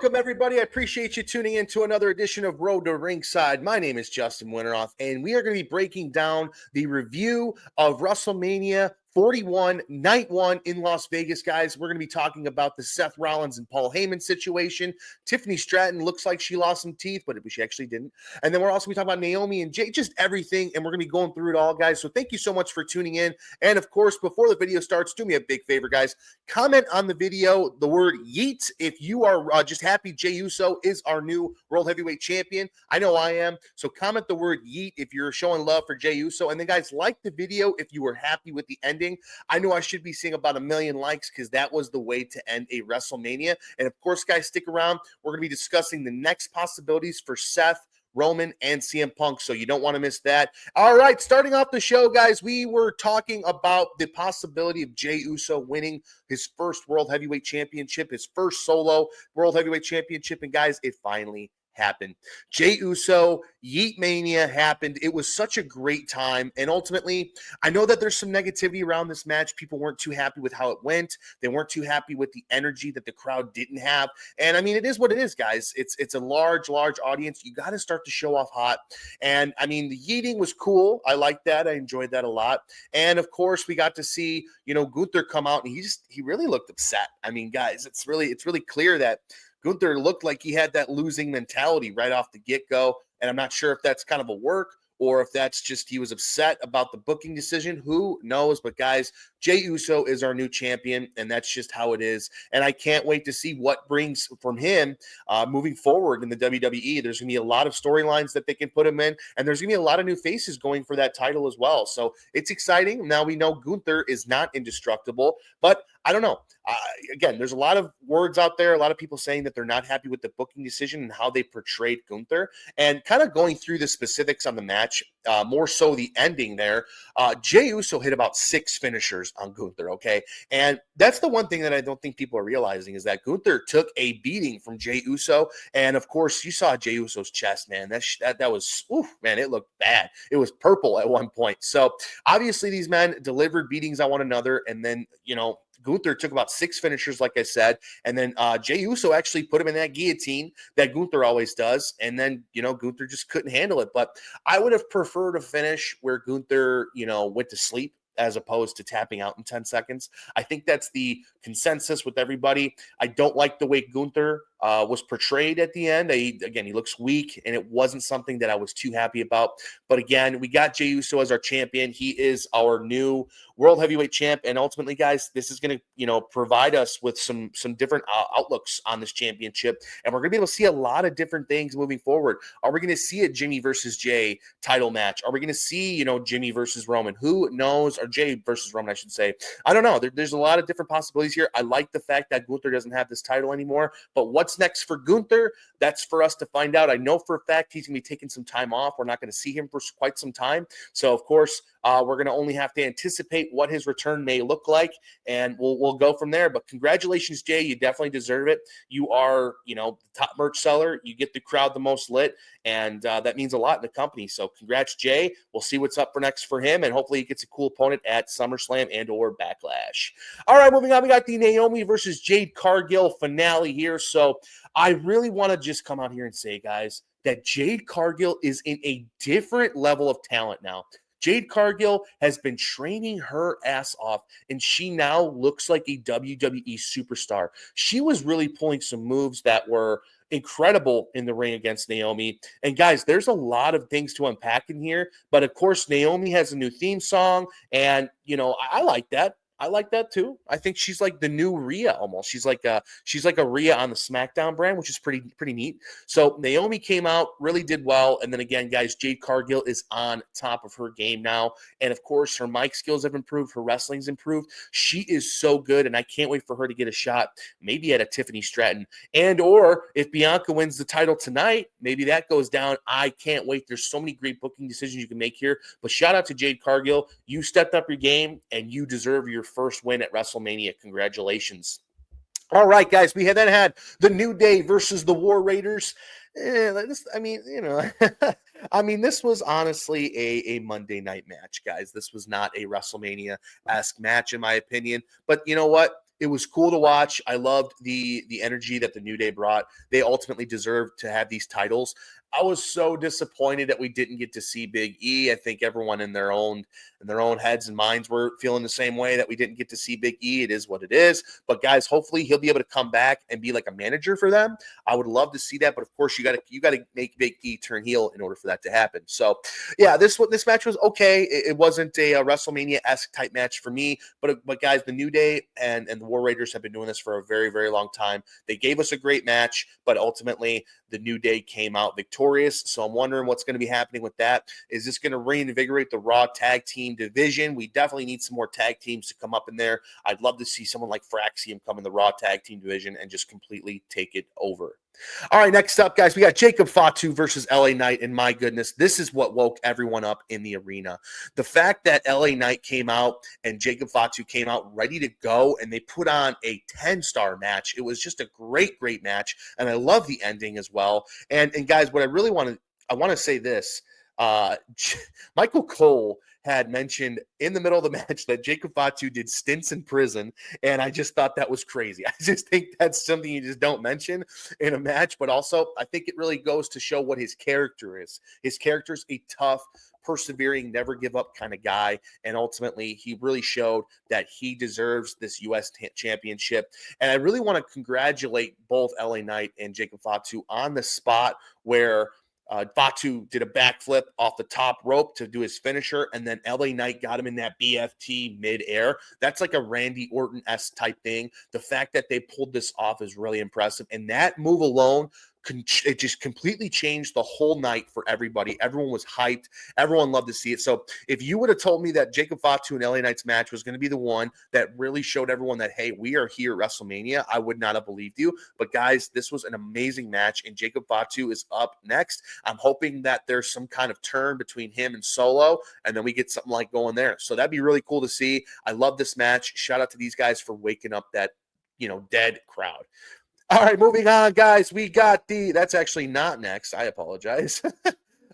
Welcome, everybody. I appreciate you tuning in to another edition of Road to Ringside. My name is Justin Winteroff, and we are going to be breaking down the review of WrestleMania 41, Night 1 in Las Vegas, guys. We're going to be talking about the Seth Rollins and Paul Heyman situation. Tiffany Stratton looks like she lost some teeth, but she actually didn't. And then we're also going to be talking about Naomi and Jade, just everything, and we're going to be going through it all, guys. So thank you so much for tuning in. And, of course, before the video starts, do me a big favor, guys. Comment on the video the word YEET if you are just happy Jey Uso is our new World Heavyweight Champion. I know I am. So comment the word YEET if you're showing love for Jey Uso. And then, guys, like the video if you were happy with the ending. I know I should be seeing about 1 million likes because that was the way to end a WrestleMania. And of course, guys, stick around. We're going to be discussing the next possibilities for Seth, Roman, and CM Punk, so you don't want to miss that. All right, starting off the show, guys, we were talking about the possibility of Jey Uso winning his first World Heavyweight Championship, his first solo World Heavyweight Championship, and guys, it finally happened. Jey Uso, Yeet Mania happened. It was such a great time. And ultimately, I know that there's some negativity around this match. People weren't too happy with how it went. They weren't too happy with the energy that the crowd didn't have. And I mean, it is what it is, guys. It's a large audience. You got to start to show off hot. And I mean, the yeeting was cool. I liked that. I enjoyed that a lot. And of course, we got to see, Gunther come out, and he really looked upset. I mean, guys, it's really clear that Gunther looked like he had that losing mentality right off the get-go, and I'm not sure if that's kind of a work or if that's just he was upset about the booking decision. Who knows? But, guys, Jey Uso is our new champion, and that's just how it is. And I can't wait to see what brings from him moving forward in the WWE. There's going to be a lot of storylines that they can put him in, and there's going to be a lot of new faces going for that title as well. So it's exciting. Now we know Gunther is not indestructible, but I don't know. Again, there's a lot of words out there, a lot of people saying that they're not happy with the booking decision and how they portrayed Gunther. And kind of going through the specifics on the match, more so the ending there, Jey Uso hit about 6 finishers on Gunther, okay? And that's the one thing that I don't think people are realizing is that Gunther took a beating from Jey Uso. And, of course, you saw Jey Uso's chest, man. That was, man, it looked bad. It was purple at one point. So, obviously, these men delivered beatings on one another, and then, Gunther took about 6 finishers, like I said, and then Jey Uso actually put him in that guillotine that Gunther always does, and then, Gunther just couldn't handle it. But I would have preferred a finish where Gunther, went to sleep as opposed to tapping out in 10 seconds. I think that's the consensus with everybody. I don't like the way Gunther was portrayed at the end. He looks weak, and it wasn't something that I was too happy about. But again, we got Jey Uso as our champion. He is our new World Heavyweight champ, and ultimately, guys, this is going to, provide us with some different outlooks on this championship, and we're going to be able to see a lot of different things moving forward. Are we going to see a Jimmy versus Jey title match? Are we going to see, Jimmy versus Roman? Who knows? Or Jey versus Roman, I should say. I don't know. There's a lot of different possibilities here. I like the fact that Gunther doesn't have this title anymore, but what's next for Gunther? That's for us to find out. I know for a fact he's going to be taking some time off. We're not going to see him for quite some time. So, of course, we're going to only have to anticipate what his return may look like, and we'll go from there. But congratulations, Jey. You definitely deserve it. You are, the top merch seller. You get the crowd the most lit, and that means a lot in the company. So congrats, Jey. We'll see what's up next for him, and hopefully he gets a cool opponent at SummerSlam and or Backlash. All right, moving on. We got the Naomi versus Jade Cargill finale here. So I really want to just come out here and say, guys, that Jade Cargill is in a different level of talent now. Jade Cargill has been training her ass off, and she now looks like a WWE superstar. She was really pulling some moves that were incredible in the ring against Naomi. And guys, there's a lot of things to unpack in here, but of course, Naomi has a new theme song, and I like that. I like that too. I think she's like the new Rhea almost. She's like a Rhea on the SmackDown brand, which is pretty neat. So Naomi came out, really did well. And then again, guys, Jade Cargill is on top of her game now. And of course, her mic skills have improved. Her wrestling's improved. She is so good, and I can't wait for her to get a shot, maybe at a Tiffany Stratton. And or if Bianca wins the title tonight, maybe that goes down. I can't wait. There's so many great booking decisions you can make here. But shout out to Jade Cargill. You stepped up your game, and you deserve your first win at WrestleMania. Congratulations. All right, guys, we then had the New Day versus the War Raiders. This was honestly a Monday night match, guys. This was not a WrestleMania-esque match, in my opinion. But you know what? it was cool to watch. I loved the energy that the New Day brought. They ultimately deserved to have these titles. I was so disappointed that we didn't get to see Big E. I think everyone in their own heads and minds were feeling the same way, that we didn't get to see Big E. It is what it is. But guys, hopefully he'll be able to come back and be like a manager for them. I would love to see that, but of course you got to make Big E turn heel in order for that to happen. So yeah, this match was okay. It wasn't a WrestleMania-esque type match for me, but guys, the New Day and the War Raiders have been doing this for a very, very long time. They gave us a great match, but ultimately the New Day came out victorious. So I'm wondering what's going to be happening with that. Is this going to reinvigorate the Raw tag team division? We definitely need some more tag teams to come up in there. I'd love to see someone like Fraxium come in the Raw tag team division and just completely take it over. All right, next up, guys, we got Jacob Fatu versus LA Knight, and my goodness, this is what woke everyone up in the arena. The fact that LA Knight came out and Jacob Fatu came out ready to go, and they put on a 10-star match. It was just a great, great match, and I love the ending as well. And guys, what I want to say this. Michael Cole had mentioned in the middle of the match that Jacob Fatu did stints in prison, and I just thought that was crazy. I just think that's something you just don't mention in a match, but also I think it really goes to show what his character is. His character is a tough, persevering, never give up kind of guy, and ultimately he really showed that he deserves this U.S. championship. And I really want to congratulate both LA Knight and Jacob Fatu on the spot where Fatu did a backflip off the top rope to do his finisher, and then LA Knight got him in that BFT midair. That's like a Randy Orton-esque type thing. The fact that they pulled this off is really impressive, and that move alone, it just completely changed the whole night for everybody. Everyone was hyped. Everyone loved to see it. So if you would have told me that Jacob Fatu and LA Knight's match was going to be the one that really showed everyone that, hey, we are here at WrestleMania, I would not have believed you. But guys, this was an amazing match, and Jacob Fatu is up next. I'm hoping that there's some kind of turn between him and Solo, and then we get something like going there. So that'd be really cool to see. I love this match. Shout out to these guys for waking up that, dead crowd. All right, moving on, guys. We got that's actually not next. I apologize.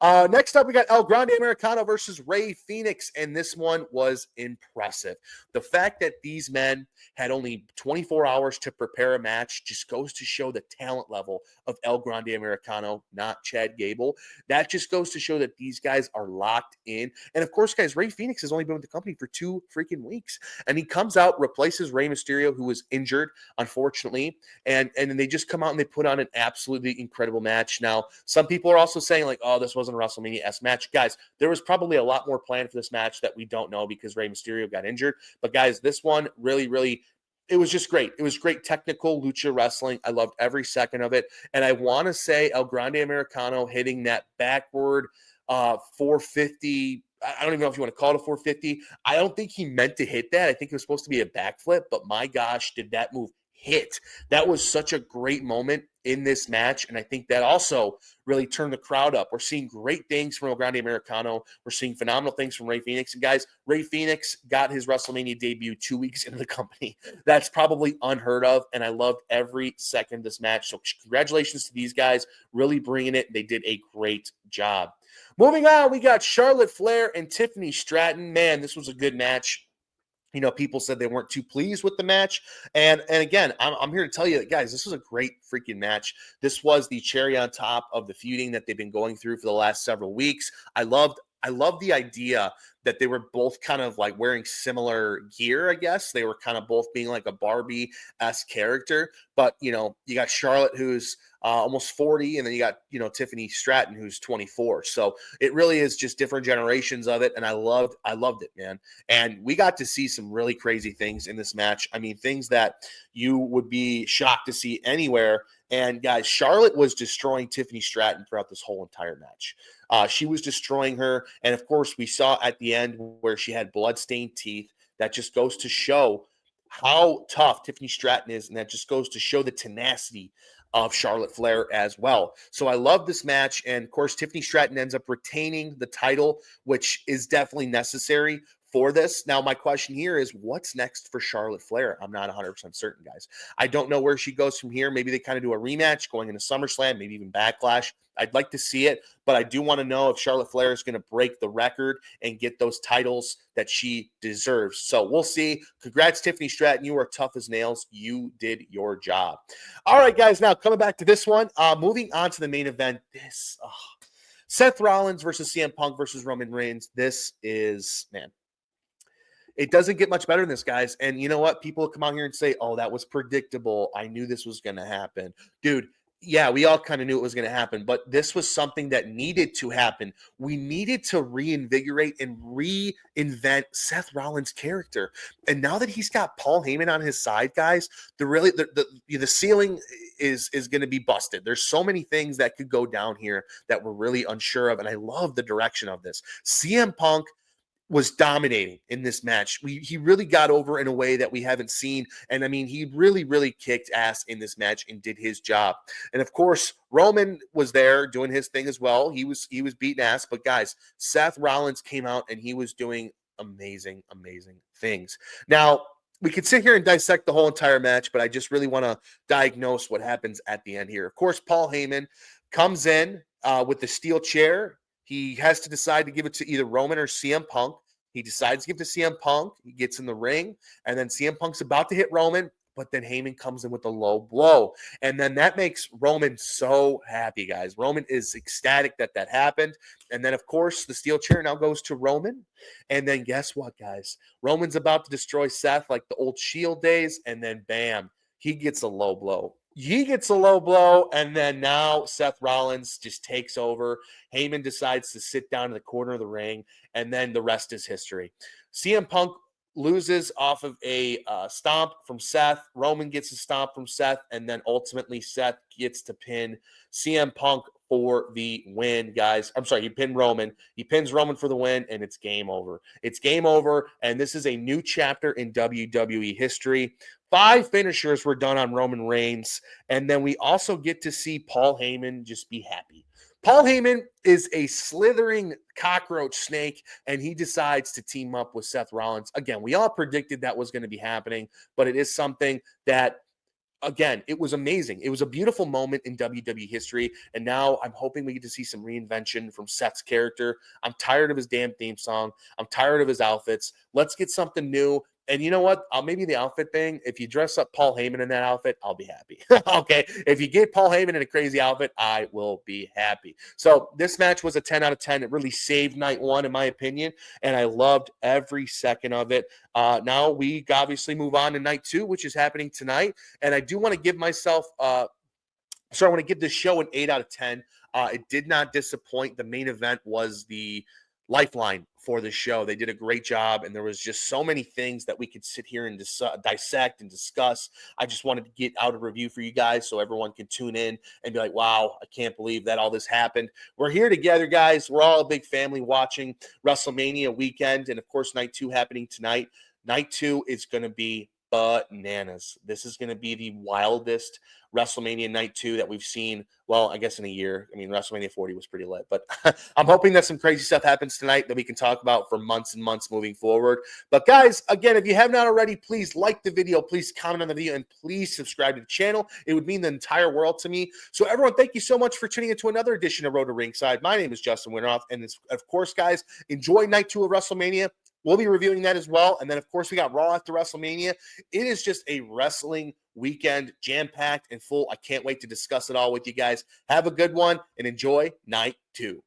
Next up, we got El Grande Americano versus Rey Fenix, and this one was impressive. The fact that these men had only 24 hours to prepare a match just goes to show the talent level of El Grande Americano, not Chad Gable. That just goes to show that these guys are locked in. And of course, guys, Rey Fenix has only been with the company for 2 freaking weeks, and he comes out, replaces Rey Mysterio, who was injured, unfortunately, and then they just come out and they put on an absolutely incredible match. Now, some people are also saying like, oh, this wasn't a WrestleMania-esque match. Guys, there was probably a lot more planned for this match that we don't know because Rey Mysterio got injured. But guys, this one really, really, it was just great. It was great technical lucha wrestling. I loved every second of it. And I want to say El Grande Americano hitting that backward 450. I don't even know if you want to call it a 450. I don't think he meant to hit that. I think it was supposed to be a backflip, but my gosh, did that move hit. That was such a great moment in this match, and I think that also really turned the crowd up. We're seeing great things from El Grande Americano. We're seeing phenomenal things from Rey Fenix. And guys, Rey Fenix got his WrestleMania debut 2 weeks into the company. That's probably unheard of, and I loved every second of this match. So congratulations to these guys, really bringing it. They did a great job. Moving on, we got Charlotte Flair and Tiffany Stratton. Man, this was a good match. People said they weren't too pleased with the match. And again, I'm here to tell you that, guys, this was a great freaking match. This was the cherry on top of the feuding that they've been going through for the last several weeks. I loved the idea that they were both kind of like wearing similar gear, I guess. They were kind of both being like a Barbie-esque character. But, you got Charlotte, who's almost 40, and then you got, Tiffany Stratton, who's 24. So it really is just different generations of it, and I loved it, man. And we got to see some really crazy things in this match. I mean, things that you would be shocked to see anywhere. And guys, Charlotte was destroying Tiffany Stratton throughout this whole entire match. She was destroying her. And of course, we saw at the end where she had blood-stained teeth. That just goes to show how tough Tiffany Stratton is. And that just goes to show the tenacity of Charlotte Flair as well. So I love this match. And of course, Tiffany Stratton ends up retaining the title, which is definitely necessary for this. Now, my question here is what's next for Charlotte Flair? I'm not 100% certain, guys. I don't know where she goes from here. Maybe they kind of do a rematch going into SummerSlam, maybe even Backlash. I'd like to see it, but I do want to know if Charlotte Flair is going to break the record and get those titles that she deserves. So we'll see. Congrats, Tiffany Stratton. You are tough as nails. You did your job. All right, guys. Now coming back to this one, moving on to the main event. Seth Rollins versus CM Punk versus Roman Reigns. This is, man, it doesn't get much better than this, guys. And you know what? People come out here and say, oh, that was predictable. I knew this was going to happen. Dude, yeah, we all kind of knew it was going to happen, but this was something that needed to happen. We needed to reinvigorate and reinvent Seth Rollins' character. And now that he's got Paul Heyman on his side, guys, the ceiling is going to be busted. There's so many things that could go down here that we're really unsure of, and I love the direction of this. CM Punk was dominating in this match. He really got over in a way that we haven't seen. And I mean, he really, really kicked ass in this match and did his job. And of course, Roman was there doing his thing as well. He was beating ass. But guys, Seth Rollins came out and he was doing amazing, amazing things. Now, we could sit here and dissect the whole entire match, but I just really want to diagnose what happens at the end here. Of course, Paul Heyman comes in with the steel chair. He has to decide to give it to either Roman or CM Punk. He decides to give it to CM Punk. He gets in the ring, and then CM Punk's about to hit Roman, but then Heyman comes in with a low blow. And then that makes Roman so happy, guys. Roman is ecstatic that that happened. And then, of course, the steel chair now goes to Roman. And then guess what, guys? Roman's about to destroy Seth like the old Shield days, and then bam, he gets a low blow. He gets a low blow, and then now Seth Rollins just takes over. Heyman decides to sit down in the corner of the ring, and then the rest is history. CM Punk loses off of a stomp from Seth. Roman gets a stomp from Seth, and then ultimately Seth gets to pin CM Punk for the win, guys. I'm sorry, he pinned Roman. He pins Roman for the win, and it's game over. It's game over, and this is a new chapter in WWE history. 5 finishers were done on Roman Reigns, and then we also get to see Paul Heyman just be happy. Paul Heyman is a slithering cockroach snake, and he decides to team up with Seth Rollins. Again, we all predicted that was going to be happening, but it is something that, again, it was amazing. It was a beautiful moment in WWE history, and now I'm hoping we get to see some reinvention from Seth's character. I'm tired of his damn theme song. I'm tired of his outfits. Let's get something new. And you know what? Maybe the outfit thing, if you dress up Paul Heyman in that outfit, I'll be happy. Okay? If you get Paul Heyman in a crazy outfit, I will be happy. So this match was a 10 out of 10. It really saved night 1, in my opinion, and I loved every second of it. Now we obviously move on to night 2, which is happening tonight. And I do want to give myself I want to give this show an 8 out of 10. It did not disappoint. The main event was the lifeline for the show. They did a great job, and there was just so many things that we could sit here and dissect and discuss. I just wanted to get out a review for you guys so everyone can tune in and be like, wow, I can't believe that all this happened. We're here together, guys. We're all a big family watching WrestleMania weekend, and of course, night 2 happening tonight. Night 2 is going to be bananas. This is going to be the wildest WrestleMania night 2 that we've seen, well, I guess in a year. I mean, WrestleMania 40 was pretty lit, but I'm hoping that some crazy stuff happens tonight that we can talk about for months and months moving forward. But guys, again, if you have not already, please like the video, please comment on the video, and please subscribe to the channel. It would mean the entire world to me. So everyone, thank you so much for tuning into another edition of Road to Ringside. My name is Justin Winterhoff, and of course, guys, enjoy night 2 of WrestleMania. We'll be reviewing that as well. And then, of course, we got Raw after WrestleMania. It is just a wrestling weekend, jam-packed and full. I can't wait to discuss it all with you guys. Have a good one and enjoy night 2.